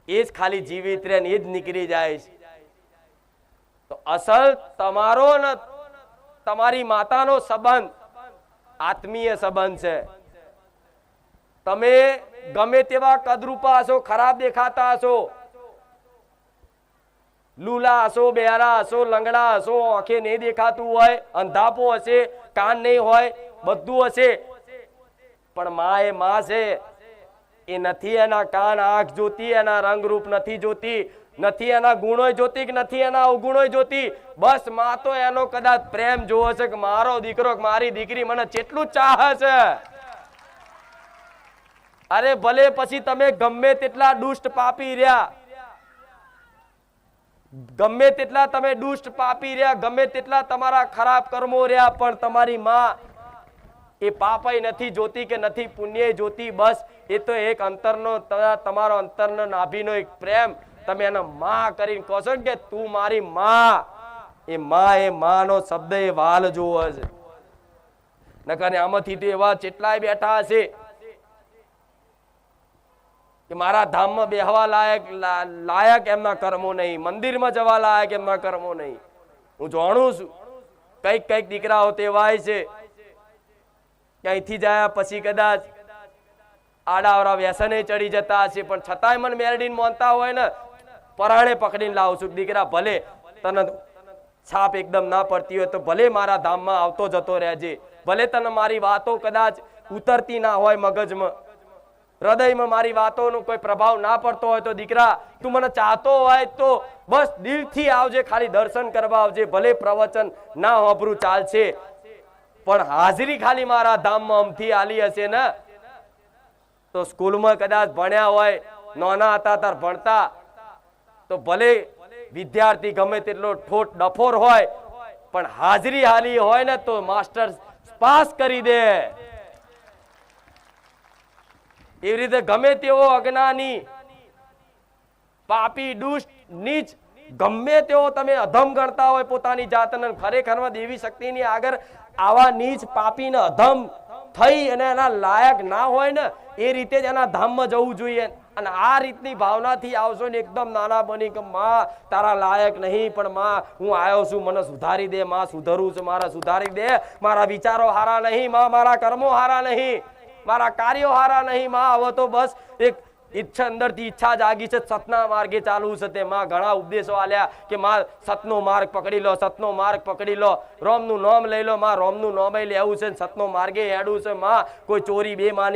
એ જ ખાલી જીવિત રહે ને એ જ નીકળી જાય છે. તો અસલ તમારો ને તમારી માતાનો સંબંધ આત્મીય સંબંધ છે. તમે ગમે તેવા કદરૂપા હશો, ખરાબ દેખાતા હશો, લૂલા હશો, બેરા હશો, લંગડા હશો, આંખે નહીં દેખાતું હોય, અંધાપો હશે, કાન નહીં હોય, બધું હશે, પણ માં એ માં છે. એ નથી એના કાન આંખ જોતી, એના રંગરૂપ નથી જોતી, નથી એના ગુણો જોતી કે નથી એના અવગુણો જોતી. બસ માં તો એનો કદાચ પ્રેમ જોવો છે કે મારો દીકરો મારી દીકરી મને કેટલું ચાહે છે. અરે ભલે પછી તમે ગમે તેટલા દુષ્ટ પાપી રહ્યા, ગમે તેટલા તમે દુષ્ટ પાપી રહ્યા, ગમે તેટલા તમારા ખરાબ કર્મો રહ્યા, પણ તમારી માં એ પાપય નથી જોતી કે નથી પુણ્ય જોતી. બસ એ તો એક અંતરનો તમારો અંતરનો નાભીનો એક પ્રેમ તમે એને માં કરીને કહો છો કે તું મારી માં. એ માનો શબ્દ એ વાલ જોવો છે. નકર આમાંથી તો એવા કેટલાય બેઠા હશે કે મારા ધામમાં બેહવા લાયક એમના કર્મો નહીં, મંદિરમાં જવા લાયક એમના કર્મો નહીં. હું જાણું છું કઈક દીકરાઓ તેવાય છે ક્યાંયથી જાય પછી કદાચ આડાવરા વ્યસને ચડી જતા હશે, પણ છતાંય મને મેરડીને માનતા હોય ને પરાણે પકડીને લાવું છું. દીકરા ભલે તને છાપ એકદમ ના પડતી હોય તો ભલે મારા ધામમાં આવતો જતો રહેજે, ભલે તને મારી વાતો કદાચ ઉતરતી ના હોય મગજમાં, હૃદયમાં મારી વાતોનો કોઈ પ્રભાવ ના પડતો હોય તો દીકરા તું મને ચાહતો હોય તો બસ દિલથી આવજે, ખાલી દર્શન કરવા આવજે. ભલે પ્રવચન ના હોભરું ચાલશે, પણ હાજરી ખાલી મારા ધામમાં અમથી આલી હશે ને. તો સ્કૂલમાં કદાચ ભણ્યા હોય, નાના હતા ત્યારે ભણતા, તો ભલે વિદ્યાર્થી ગમે તેટલો ઠોઠ ડફોર હોય, પણ હાજરી હાલી હોય ને તો માસ્ટર પાસ કરી દે. એવી રીતે ગમે તેવો અજ્ઞાની, પાપી, દુષ્ટ, નીચ, ગમે તેવો તમે અધમ ગણતા હોય પોતાની જાતને, ખરેખરમાં દેવી શક્તિની આગળ આવા નીચ પાપી ને અધમ થઈ અને એના લાયક ના હોય ને એ રીતે જ એના ધામમાં જવું જોઈએ. અને આ રીતની ભાવનાથી આવશો ને એકદમ નાના બની કે માં તારા લાયક નહીં, પણ માં હું આવ્યો છું, મને સુધારી દે માં, સુધરવું છે મારા, સુધારી દે. મારા વિચારો હારા નહીં માં, મારા કર્મો હારા નહીં, મારા કાર્યો હારા નહીં માં. હવે તો બસ એક ઈચ્છા અંદરથી ઈચ્છા જાગી છે, સતના માર્ગે ચાલવું છે. તેમાં ઘણા ઉપદેશો આલ્યા કે માં સતનો માર્ગ પકડી લો, સતનો માર્ગ પકડી લો, રોમનું નામ લઈ લો માં, રોમનું નામ લેવું છે, સતનો માર્ગે હેડવું છે માં. કોઈ ચોરી બેમાની